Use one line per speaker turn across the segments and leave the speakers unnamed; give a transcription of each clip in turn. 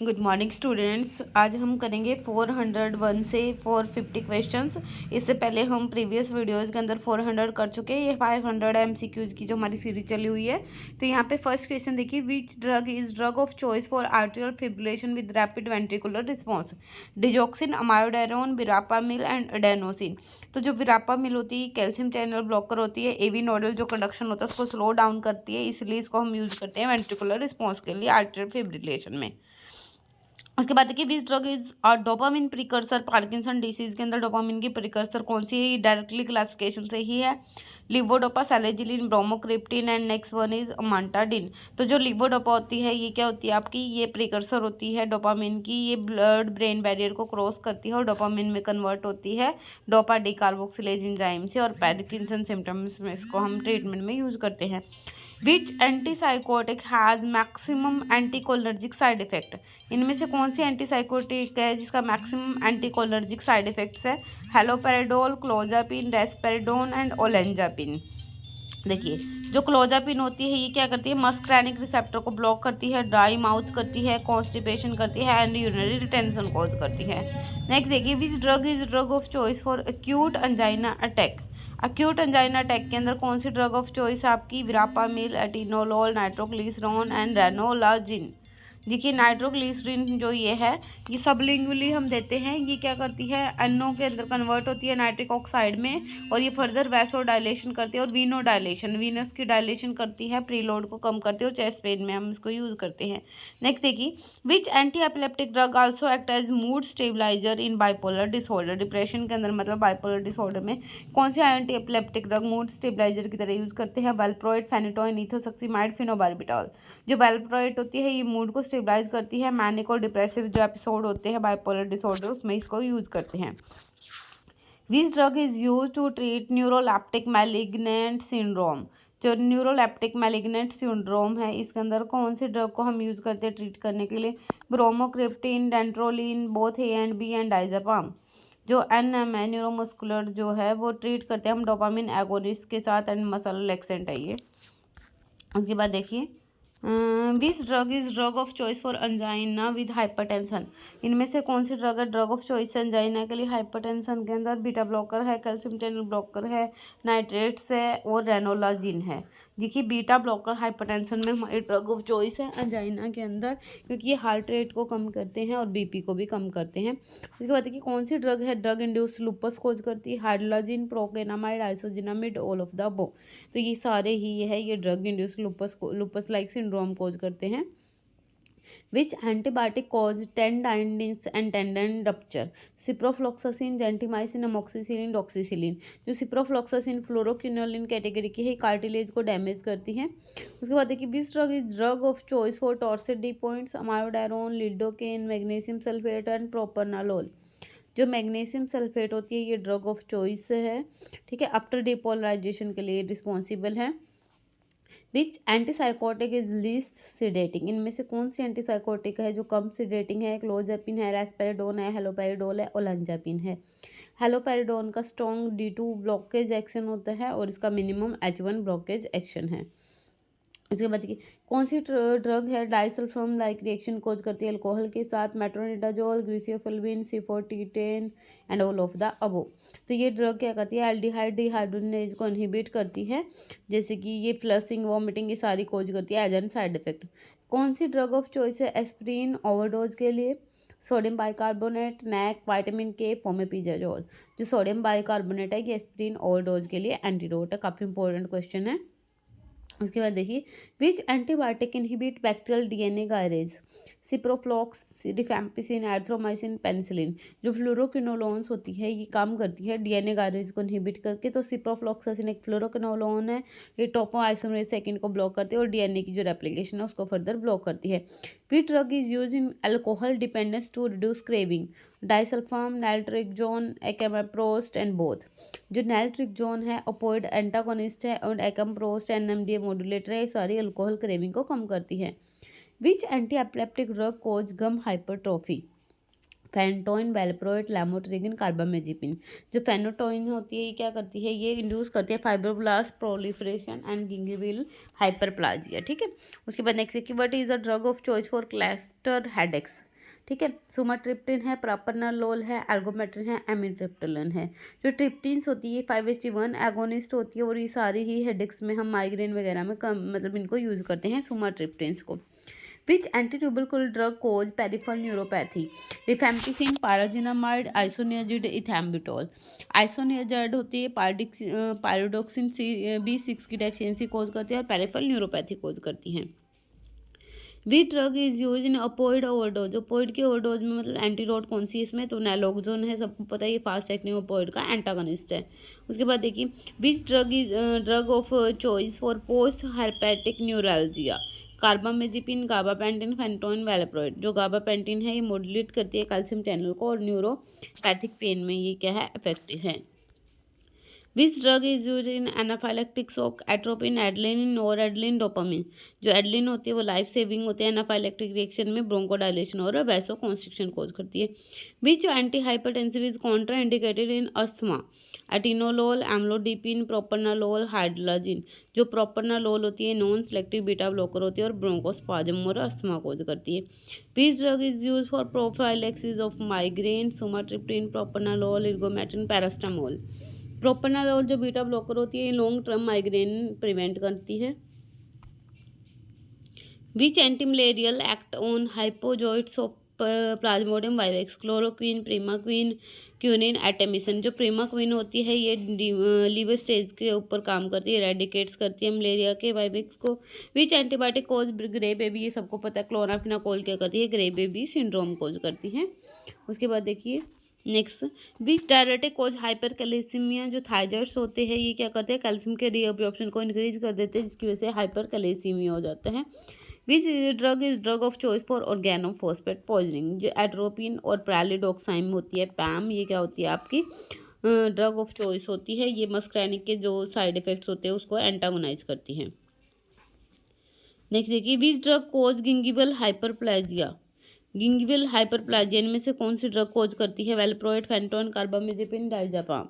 Good morning students. आज हम करेंगे 401 से 450 क्वेश्चंस। इससे पहले हम प्रीवियस वीडियोस के अंदर 400 कर चुके हैं। ये 500 एमसीक्यूज की जो हमारी सीरीज चली हुई है। तो यहाँ पे फर्स्ट क्वेश्चन देखिए, which drug is drug of choice for आर्टियल fibrillation with rapid ventricular response? Digoxin, amiodarone, विरापामिल and adenosine. तो जो विरापामिल होती है कैल्शियम चैनल ब्लॉकर होती है। एवी नोडल जो कंडक्शन होता है उसको स्लो डाउन करती है, इसलिए इसको हम यूज करते हैं वेंट्रिकुलर रिस्पॉन्स के लिए आर्टियल फिब्रिलेशन में। उसके बाद देखिए, which drug is dopamine precursor? Parkinson disease के अंदर डोपामिन की प्रिकर्सर कौन सी है? ये डायरेक्टली क्लासिफिकेशन से ही है। Levodopa, selegiline, bromocriptine and next one is amantadine. तो जो लिवोडोपा होती है ये क्या होती है आपकी? ये प्रिकर्सर होती है डोपामिन की। ये ब्लड ब्रेन बैरियर को क्रॉस करती है और डोपामिन में कन्वर्ट होती है डोपा डिकार्बोक्सिलेज एंजाइम से। और पार्किंसन सिम्टम्स में इसको हम ट्रीटमेंट में यूज करते हैं। Which antipsychotic has maximum anticholinergic side effect? इनमें से कौन सी एंटीसाइकोटिक है जिसका मैक्सिमम एंटीकोलर्जिक साइड इफेक्ट्स है? Haloperidol, clozapine, risperidone and olanzapine. देखिए, जो क्लोजापिन होती है ये क्या करती है? मस्करैनिक रिसेप्टर को ब्लॉक करती है, ड्राई माउथ करती है, कॉन्स्टिपेशन करती है एंड यूरिनरी रिटेंशन कॉज करती है। नेक्स्ट देखिए, which drug is drug of choice for acute angina attack? Acute angina attack के अंदर कौन सी ड्रग ऑफ चॉइस आपकी? Verapamil, atenolol, nitroglycerin and ranolazine. देखिए, नाइट्रोग्लिसरीन जो ये है ये सबलिंगुअली हम देते हैं। ये क्या करती है? एनओ के अंदर कन्वर्ट होती है नाइट्रिक ऑक्साइड में, और ये फर्दर वैसो डायलेशन करती है और वीनो डायलेशन, वीनस की डायलेशन करती है, प्रीलोड को कम करती है और चेस्ट पेन में हम इसको यूज़ करते हैं। नेक्स्ट देखिए, which anti epileptic drug also act as mood stabiliser in bipolar disorder? Depression के अंदर मतलब बाइपोलर डिसऑर्डर में कौन सी anti epileptic drug mood stabiliser की तरह यूज़ करते हैं? Valproate, phenytoin, ethosuximide, phenobarbital. जो वेलप्रोइड होती है ये मूड को स्टेबलाइज करती है। मैनिक और डिप्रेसिव जो एपिसोड होते हैं बाइपोलर डिसऑर्डर उसमें इसको यूज करते हैं। Which drug is use to treat neuroleptic malignant syndrome? जो न्यूरोलैप्टिक मैलिग्नेंट सिंड्रोम है इसके अंदर कौन से ड्रग को हम यूज करते हैं ट्रीट करने के लिए? Bromocriptine, dantrolene, both A and B and diazepam. जो एनएम है न्यूरोमस्कुलर जो है वो ट्रीट करते हैं हम डोपामिन एगोनिस्ट के साथ एंड मसल रिलैक्सेंट है ये। उसके बाद देखिए, which drug is drug of choice for angina with hypertension? इनमें से कौन सी ड्रग है ड्रग ऑफ चॉइस अंजाइना के लिए? हाइपरटेंशन के अंदर बीटा ब्लॉकर है, कैल्शियम चैनल ब्लॉकर है, नाइट्रेट्स है और रेनोलाजिन है। देखिए, बीटा ब्लॉकर हाइपरटेंशन में हमारी ड्रग ऑफ चॉइस है अंजाइना के अंदर, क्योंकि ये हार्ट रेट को कम करते हैं और बीपी को भी कम करते हैं। उसके बाद देखिए, कौन सी ड्रग है ड्रग इंड्यूस्ड लुपस कोज करती है? Hydralazine, procainamide, isoniazid, all of the above. तो ये सारे ही ये drug induced lupus like syndrome cause करते हैं। Which antibiotic cause tendinitis and tendon rupture? Ciprofloxacin, gentamicin, amoxicillin, doxycycline. जो सिप्रोफ्लॉक्सासिन फ्लोरोक्विनोलिन कैटेगरी की है, कार्टिलेज को डैमेज करती है। उसके बाद देखिए, which drug is drug of choice for torsades de pointes? Amiodarone, lidocaine, magnesium sulphate and propranolol. जो मैग्नीशियम सल्फेट होती है ये ड्रग ऑफ चॉइस है, ठीक है, आफ्टर डिपोलराइजेशन के लिए रिस्पॉन्सिबल है। Which antipsychotic is least सिडेटिंग? इनमें से कौन सी एंटीसाइकोटिक है जो कम सिडेटिंग है? क्लोजापिन है, रेस्पेरिडोन है, हेलोपेरिडोल है, ओलेंजापिन है। हेलोपेरिडोन का स्ट्रॉन्ग D2 ब्लॉकेज एक्शन होता है और इसका मिनिमम H1 ब्लॉकेज एक्शन है। इसके बाद देखिए, कौन सी ड्रग है डाइसल्फाम लाइक रिएक्शन कोज करती है अल्कोहल के साथ? Metronidazole, griseofulvin, C4T10 and all of the above. तो ये ड्रग क्या करती है? एल्डिहाइड डिहाइड्रोजनेज को इनहिबिट करती है, जैसे कि ये फ्लशिंग, वॉमिटिंग, ये सारी कोज करती है एज एन साइड इफेक्ट। कौन सी ड्रग ऑफ चॉइस है एस्प्रिन ओवरडोज के लिए? सोडियम बाइकार्बोनेट, नैक, विटामिन के, फोमेपिजाजोल। जो सोडियम बाइकार्बोनेट है ये एस्प्रिन ओवरडोज के लिए एंटीडोट है। काफ़ी इंपॉर्टेंट क्वेश्चन है। उसके बाद देखिए, which antibiotic inhibit bacterial DNA gyrase? Ciproflox, rifampicin, erythromycin, penicillin. जो फ्लोरोक्विनोलोन्स होती है ये काम करती है डीएनए गायरेज को इनहिबिट करके। तो सिप्रोफ्लॉक्सासिन एक फ्लोरोक्विनोलोन है, ये टोपो आइसोमरेज सेकेंड को ब्लॉक करती है और डीएनए की जो रेप्लिकेशन है उसको फर्दर ब्लॉक करती है। Which drug is use in alcohol dependence to reduce craving? Disulfiram, naltrexone, acamprosate and both. जो नैल्ट्रिक्सोन है ओपोइड एंटागोनिस्ट है और एक्मेप्रोस्ट एनएमडीए मॉड्यूलेटर है, सारी अल्कोहल क्रेविंग को कम करती है। Which anti epileptic drug cause gum hypertrophy? Phenytoin, valproate, lamotrigine, carbamazepine. जो फेनोटोइन होती है ये क्या करती है? ये इंड्यूस करती है फाइब्रोब्लास्ट प्रोलिफरेशन एंड गिंगिविल हाइपरप्लाजिया, ठीक है। उसके बाद नेक्स्ट की what is the drug of choice for cluster headaches? ठीक है। सुमाट्रिप्टिन है, प्रोप्रानालोल है, एल्गोमेट्रिन है, एमिट्रिप्टिलिन है। जो ट्रिप्टिन्स होती है 5:1 एगोनिस्ट होती है और ये सारी ही हेडेक्स में हम माइग्रेन वगैरह में कम मतलब इनको यूज़ करते हैं सुमाट्रिप्टिन्स को। Which antitubercle drug cause peripheral neuropathy? Rifampicin, paraginamide, isoniazid, ethambutol। Isoniazid होती है पायरोडोक्सिन B6 की डेफिशिएंसी कोज करती है और पेरिफेरल न्यूरोपैथी कोज करती हैं। Which drug is use in opioid overdose. Opioid के ओवरडोज में मतलब एंटीडोट कौन सी इसमें, तो नैलोक्सोन है, सबको पता है ये फास्ट एक्टिंग अपोइड का एंटागनिस्ट है। उसके बाद देखिए which drug is drug of choice for post herpetic neuralgia. Carbamazepine, gabapentin, phenytoin, valproate. जो गाबापेंटिन है ये मॉड्यूलेट करती है कैल्शियम चैनल को और न्यूरोपैथिक पेन में ये क्या है इफेक्टिव है। Which drug is use in anaphylactic shock, atropine, adrenaline, noradrenaline, dopamine. जो एड्रेलिन होती है वो लाइफ सेविंग होती है, एनाफाइलेक्टिक रिएक्शन में ब्रोंकोडायलेशन और वैसो कॉन्स्ट्रिक्शन कोज करती है। Which anti hypertensive is contraindicated in asthma, atenolol, amlodipine, propranolol, hydralazine. जो प्रोप्रानालोल होती है नॉन सेलेक्टिव बीटा ब्लॉकर होती है और ब्रोंकोस्पाज्म और अस्थमा कोज करती है। Which drug is use for prophylaxis of migraine, sumatriptan, propranolol, ergometrine, paracetamol. Propranolol जो बीटा ब्लॉकर होती है ये लॉन्ग टर्म माइग्रेन प्रिवेंट करती है। Which antimalarial act on hypnozoites of plasmodium vivax, chloroquine, primaquine, quinine, artemisinin. जो primaquine होती है ये लीवर स्टेज के ऊपर काम करती है, रेडिकेट्स करती है मलेरिया के वाइवेक्स को। विच एंटीबायोटिक कोज ग्रे बेबी, ये सबको पता है, क्लोराफिनाकोल क्या करती है, ग्रे बेबी सिंड्रोम कोज करती है। उसके बाद देखिए next which diuretic cause hypercalcemia. जो थायराइड्स होते हैं ये क्या करते हैं, कैल्शियम के रीअब्जॉर्प्शन को इंक्रीज कर देते हैं जिसकी वजह से हाइपर कैल्सीमिया हो जाता है। Which drug is drug of choice for organophosphate poisoning. जो एट्रोपिन और प्रेलिडोक्साइम होती है पैम, ये क्या होती है आपकी ड्रग ऑफ चॉइस होती है, ये मस्कैनिक के जो साइड इफेक्ट्स होते हैं उसको एंटागोनाइज करती हैं। नेक्स्ट देखिए which drug cause gingival hyperplasia. Gingival hyperplasia इनमें से कौन सी ड्रग कोज करती है, वेलोप्रोइड, फेंटोइन, कार्बामेजिपिन, डायजापाम।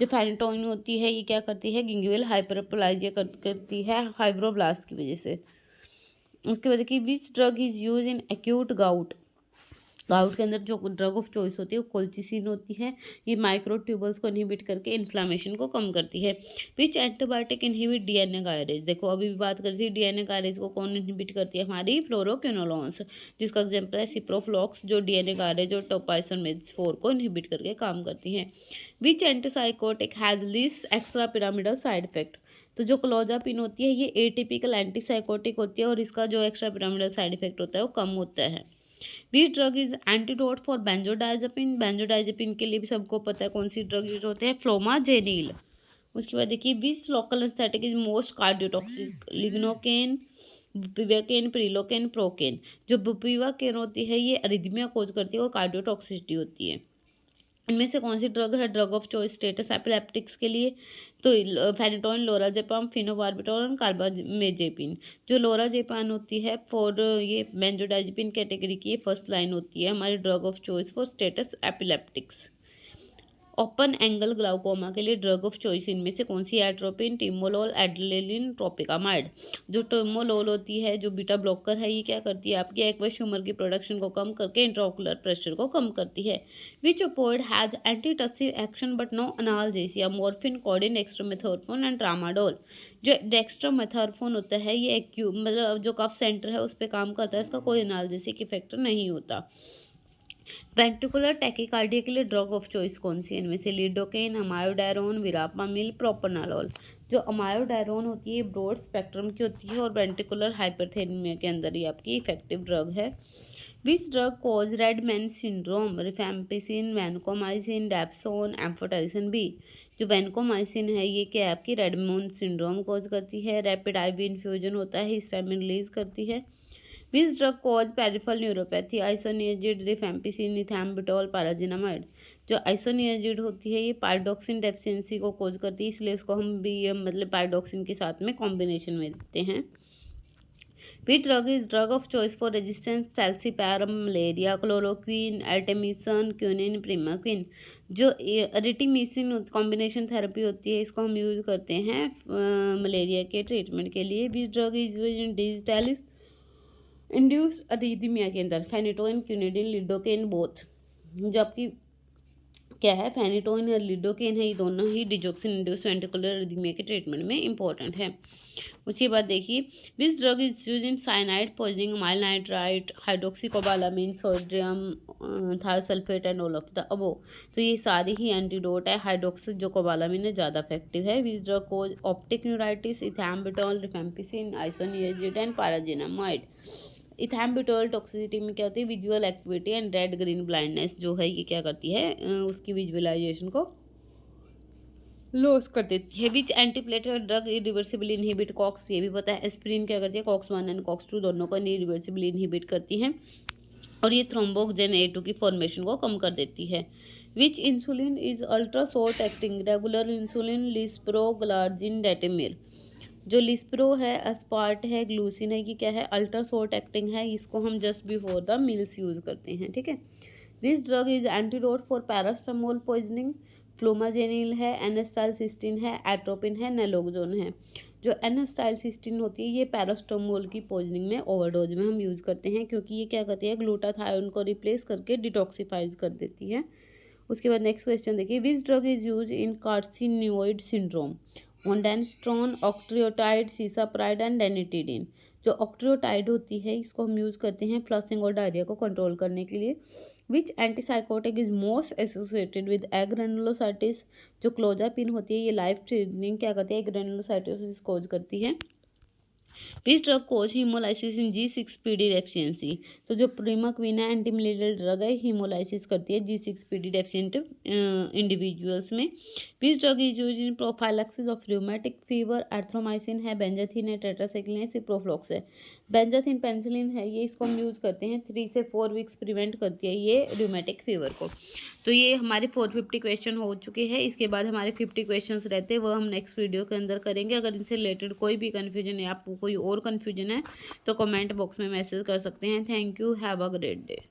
जो फेंटोइन होती है ये क्या करती है, गिंगिवल हाइपरप्लेजिया करती है फाइब्रोब्लास्ट की वजह से। उसके बाद देखिए which drug is use in acute gout. Gout के अंदर जो ड्रग ऑफ चॉइस होती है वो कोल्चिसिन होती है, ये माइक्रोट्यूबल्स को इनहिबिट करके इन्फ्लामेशन को कम करती है। विच एंटीबायोटिक इनहिबिट डीएनए गायरेज। देखो अभी भी बात करती है डीएनए गायरेज को कौन इनहिबिट करती है, हमारी फ्लोरोक्विनोलोन्स, जिसका एग्जाम्पल है सिप्रोफ्लॉक्स जो डीएनए गायरेज और टोपाइसोमेज 4 को इनहिबिट करके काम करती है। Which antipsychotic has least extrapyramidal side effect. तो जो क्लोजापिन होती है ये एटिपिकल एंटीसाइकोटिक होती है और इसका जो एक्स्ट्रा पिरामिडल साइड इफेक्ट होता है वो कम होता है। Which drug is antidote for benzodiazepine. Benzodiazepine के लिए भी सबको पता है कौन सी ड्रग यूज होते हैं, फ्लोमाजेनिल। उसके बाद देखिए which local anaesthetic is most cardiotoxic, lignocaine, bupivacaine, prilocaine, procaine. जो बुपिवाकेन होती है ये अरिथमिया कोज करती है और कार्डियोटॉक्सिसिटी होती है। इनमें से कौन सी ड्रग है drug of choice status epileptics के लिए, तो फेनिटोइन, लोराजेपाम, फिनोबार्बिटोल और कार्बामेजेपिन। जो लोराजेपाम होती है फॉर ये बेंजोडाइजेपिन कैटेगरी की फर्स्ट लाइन होती है हमारी drug of choice for status epileptics. Open angle glaucoma के लिए ड्रग ऑफ चॉइस इनमें से कौन सी, एट्रोपिन, टिमोलोल, एड्रेलिन, ट्रोपिकामाइड। जो टिमोलोल होती है जो बीटा ब्लॉकर है ये क्या करती है आपकी एक्वस ह्यूमर की प्रोडक्शन को कम करके इंट्राओकुलर प्रेशर को कम करती है। Which opioid has antitussive action but no analgesia, morphine, codeine, dextromethorphan and tramadol. जो डेक्स्ट्रोमेथोर्फोन होता है ये मतलब जो कफ सेंटर है उस पर काम करता है, इसका कोई अनाल्जेसिक इफेक्ट नहीं होता। वेंट्रिकुलर टैकीकार्डिया के लिए ड्रग ऑफ चॉइस कौन सी है, इनमें से लिडोकेन, अमायोडायरोन, विरापामिल, प्रोप्रानालोल। जो अमायोडायरोन होती है ब्रॉड स्पेक्ट्रम की होती है और वेंट्रिकुलर हाइपरथेनिया के अंदर ही आपकी इफेक्टिव ड्रग है। Which drug cause red man syndrome, rifampicin, vancomycin, dapsone, amphotericin B. जो वैनकोमाइसिन है ये क्या आपकी रेड मैन सिंड्रोम कॉज करती है, रैपिड आईवी इन्फ्यूजन होता है, हिस्टामिन रिलीज करती है। Which drug cause peripheral neuropathy, isoniazid, rifampicin, ethambutol, pyrazinamide. जो आइसोनियाजिड होती है ये पायरोडोक्सिन डेफिशिएंसी को कॉज करती है इसलिए इसको हम भी मतलब पायरोडोक्सिन के साथ में कॉम्बिनेशन में देते हैं। Which drug is drug of choice for resistance falciparum, malaria, chloroquine, artemisinin, quinine, primaquine. जो एरिटीमिसिन कॉम्बिनेशन थेरेपी होती है इसको हम यूज करते हैं मलेरिया के ट्रीटमेंट के लिए। Which drug is use in digitalis induce arrhythmia के अंदर फेनिटोइन, क्यूनिडिन, लिडोकेन बोथ, जो आपकी क्या है फेनिटोइन और लिडोकेन है, ये दोनों ही डिजोक्सिन इंड्यूस वेंट्रिकुलर अरीथमिया के ट्रीटमेंट में इंपॉर्टेंट है। उसके बाद देखिए which drug is use in cyanide poisoning, amyl nitrite, hydroxocobalamin, sodium thiosulphate and all of the above. तो ये सारी ही एंटीडोट है। हाइड्रोक्सी जो कोबालामिन है ज़्यादा इफेक्टिव है। Which drug cause optic neuritis, ethambutol, rifampicin, isoniazid and pyrazinamide. Ethambutol toxicity में क्या होती है, visual activity and red green blindness जो है ये क्या करती है, उसकी विजुअलाइजेशन को लॉस कर देती है। Which antiplatelet drug irreversibly inhibit COX, ये भी पता है। एस्पिरिन क्या करती है, कॉक्स 1 एंड कॉक्स 2 दोनों को इरिवर्सिबली इनहिबिट करती है और ये थ्रोम्बोक्सिन A2 की फॉर्मेशन को कम कर देती है। Which insulin is ultra short acting, regular insulin, lispro, glargine, detemir. जो लिस्प्रो है, अस्पार्ट है, ग्लूसिन है, ये क्या है, अल्ट्रा शॉर्ट एक्टिंग है। इसको हम just before the meals use करते हैं, ठीक है। This drug is antidote for paracetamol poisoning, flumazenil है, एनेस्टाइलसिस्टिन है, एट्रोपिन है, नेलोक्सोन है। जो एनेस्टाइलसिस्टिन होती है ये पैरास्टामोल की पॉइजनिंग में ओवरडोज में हम यूज़ करते हैं, क्योंकि ये क्या करती है, ग्लूटाथायोन को रिप्लेस करके डिटॉक्सिफाइज कर देती है। उसके बाद नेक्स्ट क्वेश्चन देखिए, which drug is use in carcinoid syndrome, ondansetron, octreotide, cisapride and ranitidine. जो ऑक्ट्रियोटाइड होती है इसको हम यूज़ करते हैं फ्लसिंग और डायरिया को कंट्रोल करने के लिए। Which antipsychotic is most associated with agranulocytosis. जो क्लोजापिन होती है ये लाइफ थ्रेटनिंग क्या करती है, एग्रेनुलोसाइटिस कोज करती है। Which drug cause haemolysis in G6PD deficiency. तो जो प्रीमाक्विना एंटीमलेरियल ड्रग है हीमोलाइसिस करती है G6PD डेफिशिएंट इंडिविजुअल्स में। Which drug is use in prophylaxis of rheumatic fever, erythromycin है, बेंजाथिन है, टेट्रासाइक्लिन है, सिप्रोफ्लॉक्स है। बेंजाथिन पेनिसिलिन है, ये इसको हम यूज़ करते हैं 3 से 4 वीक्स प्रिवेंट करती है ये रूमेटिक फीवर को। तो ये हमारे 450 क्वेश्चन हो चुके हैं। इसके बाद हमारे 50 क्वेश्चंस रहते हैं, वो हम नेक्स्ट वीडियो के अंदर करेंगे। अगर इनसे रिलेटेड कोई भी कन्फ्यूजन है, आपको कोई और कन्फ्यूजन है तो कमेंट बॉक्स में मैसेज कर सकते हैं। Thank you, have a great day.